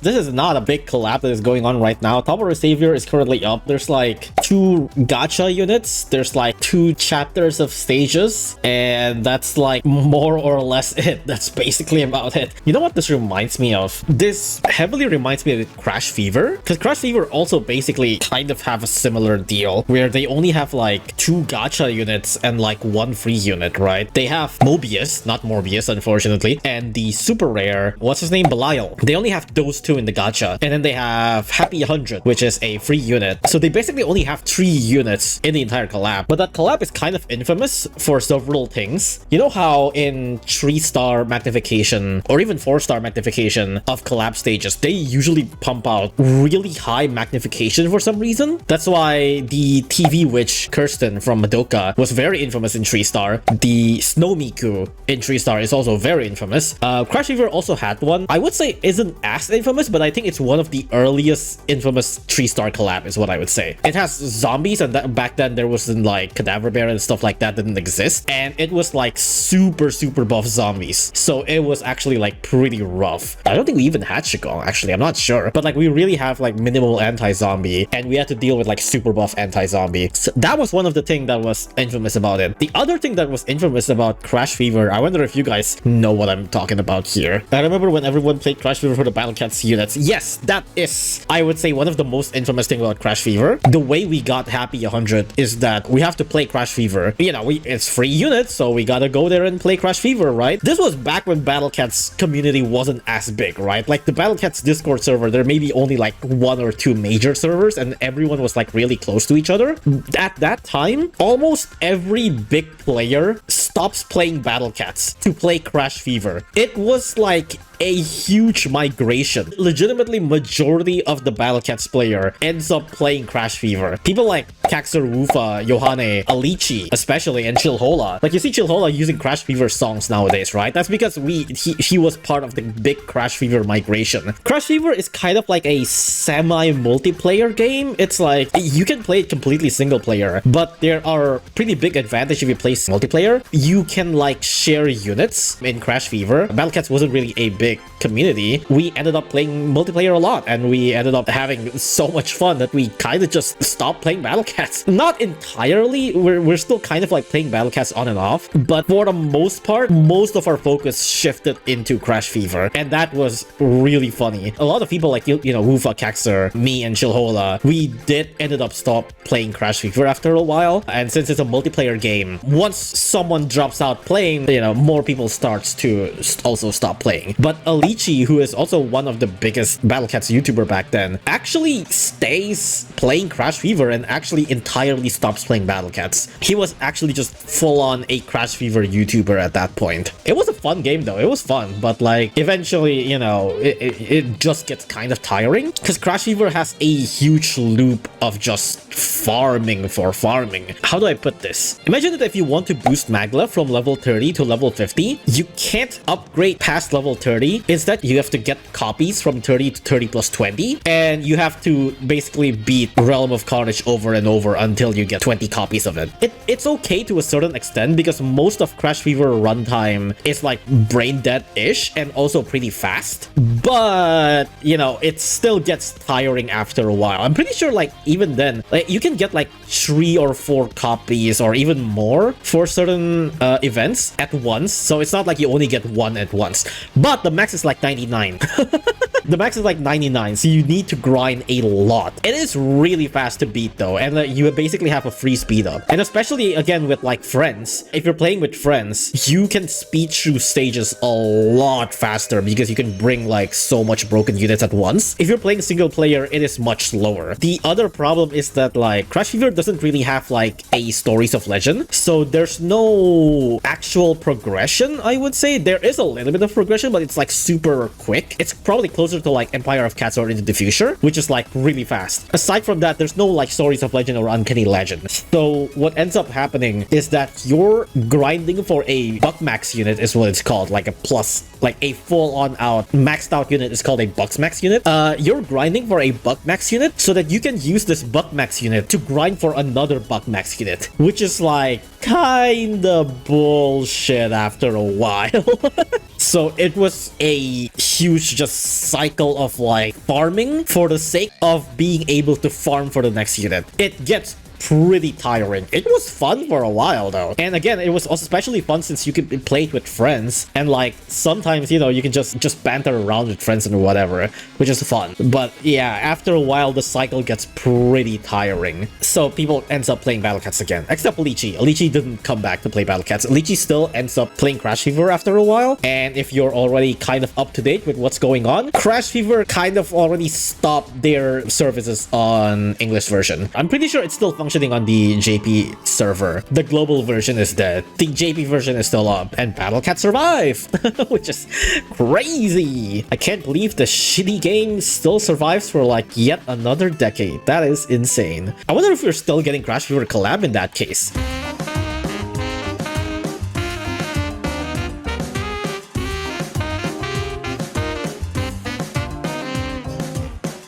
this is not a big collab that is going on right now. Top of our Savior is currently up. There's like 2 gacha units. There's like 2 chapters of stages, and that's like more or less it. That's basically about it. You know what this reminds me of? This heavily reminds me of Crash Fever, because Crash Fever also basically kind of have a similar deal where they only have like 2 gacha units and like 1 free unit, right? They have Mobius, not Morbius unfortunately, and the super rare, what's his name, Belial. They only have those 2 in the gacha, and then they have Happy 100, which is a free unit. So they basically only have 3 units in the entire collab, but that collab is kind of infamous for several things. You know how in 3-star magnification or even 4-star magnification of collab stages, they usually pump out really high magnification for some reason? That's why the TV witch Kirsten from Madoka was very infamous in 3-star. The Snow Miku in 3-star is also very infamous. Crash Fever also had one. I would say isn't as infamous, but I think it's one of the earliest infamous 3-star collab is what I would say. It has zombies, and back then there wasn't like Cadaver Bear and stuff like that didn't exist, and it was like super buff zombies, so it was actually like pretty rough. I don't think we even had Shigong, actually, I'm not sure, but like we really have like minimal anti-zombie, and we had to deal with like super buff anti-zombie. So that was one of the things that was infamous about it. The other thing that was infamous about Crash Fever, I wonder if you guys know what I'm talking about here. I remember when everyone played Crash Fever for the Battle Cats units. Yes, that is, I would say, one of the most infamous things about Crash Fever. The way we got Happy 100 is that we have to play Crash Fever. You know, it's free units, so we gotta go there and play Crash Fever, right? This was back when Battle Cats community wasn't as big, right? Like the Battle Cats Discord server, there may be only like 1 or 2 major servers, and everyone was like really close to each other. At that time, almost every big player stops playing Battle Cats to play Crash Fever. It was like a huge migration. Legitimately, majority of the Battle Cats player ends up playing Crash Fever. People like Kaxer, Wufa, Yohane, Alichi, especially, and Chilhola. Like you see Chilhola using Crash Fever songs nowadays, right? That's because he was part of the big Crash Fever migration. Crash Fever is kind of like a semi-multiplayer game. It's like you can play it completely single player, but there are pretty big advantage if you play multiplayer. You can like share units in Crash Fever. Battle Cats wasn't really a big community. We ended up playing multiplayer a lot, and we ended up having so much fun that we kind of just stopped playing Battle Cats. Not entirely, we're still kind of like playing Battle Cats on and off, but for the most part, most of our focus shifted into Crash Fever, and that was really funny. A lot of people like, you know, Wufa, Kaxer, me, and Chilhola, we did ended up stop playing Crash Fever after a while, and since it's a multiplayer game, once someone drops out playing, you know, more people starts to also stop playing. But Alichi, who is also one of the biggest Battle Cats YouTuber back then, actually stays playing Crash Fever and actually entirely stops playing Battle Cats. He was actually just full-on a Crash Fever YouTuber at that point. It was a fun game though, it was fun, but like eventually, you know, it just gets kind of tiring, because Crash Fever has a huge loop of just farming for farming. How do I put this? Imagine that if you want to boost Magla from level 30 to level 50, you can't upgrade past level 30. Instead, you have to get copies from 30 to 30 plus 20, and you have to basically beat Realm of Carnage over and over until you get 20 copies of it. It's okay to a certain extent, because most of Crash Fever runtime is like brain dead-ish and also pretty fast, but you know, it still gets tiring after a while. I'm pretty sure like even then, like, you can get like 3 or 4 copies or even more for certain events at once, so it's not like you only get 1 at once, but the max is like 99. The max is like 99, so you need to grind a lot. It is really fast to beat though, and you basically have a free speed up. And especially again with like friends, if you're playing with friends, you can speed through stages a lot faster because you can bring like so much broken units at once. If you're playing single player, it is much slower. The other problem is that like Crash Fever doesn't really have like a Stories of Legend, so there's no actual progression. I would say there is a little bit of progression, but it's like super quick. It's probably closer to like Empire of Cats or Into the Future, which is like really fast. Aside from that, there's no like Stories of Legend or Uncanny Legend. So what ends up happening is that you're grinding for a BUGMAX unit is what it's called, like a plus, like a full-on out maxed out unit is called a BUGMAX unit. You're grinding for a BUGMAX unit so that you can use this BUGMAX unit to grind for another BUGMAX unit, which is like kinda bullshit after a while. So it was a huge just cycle of like farming for the sake of being able to farm for the next unit. It gets pretty tiring. It was fun for a while though. And again, it was also especially fun since you could play it with friends, and like sometimes, you know, you can just banter around with friends and whatever, which is fun. But yeah, after a while the cycle gets pretty tiring. So people ends up playing Battle Cats again, except Lychee. Lychee didn't come back to play Battle Cats. Lychee still ends up playing Crash Fever after a while, and if you're already kind of up to date with what's going on, Crash Fever kind of already stopped their services on English version. I'm pretty sure it's still functioning on the JP server. The global version is dead. The JP version is still up, and Battle Cat survived, which is crazy. I can't believe the shitty game still survives for like yet another decade. That is insane. I wonder if we're still getting Crash Fever collab in that case.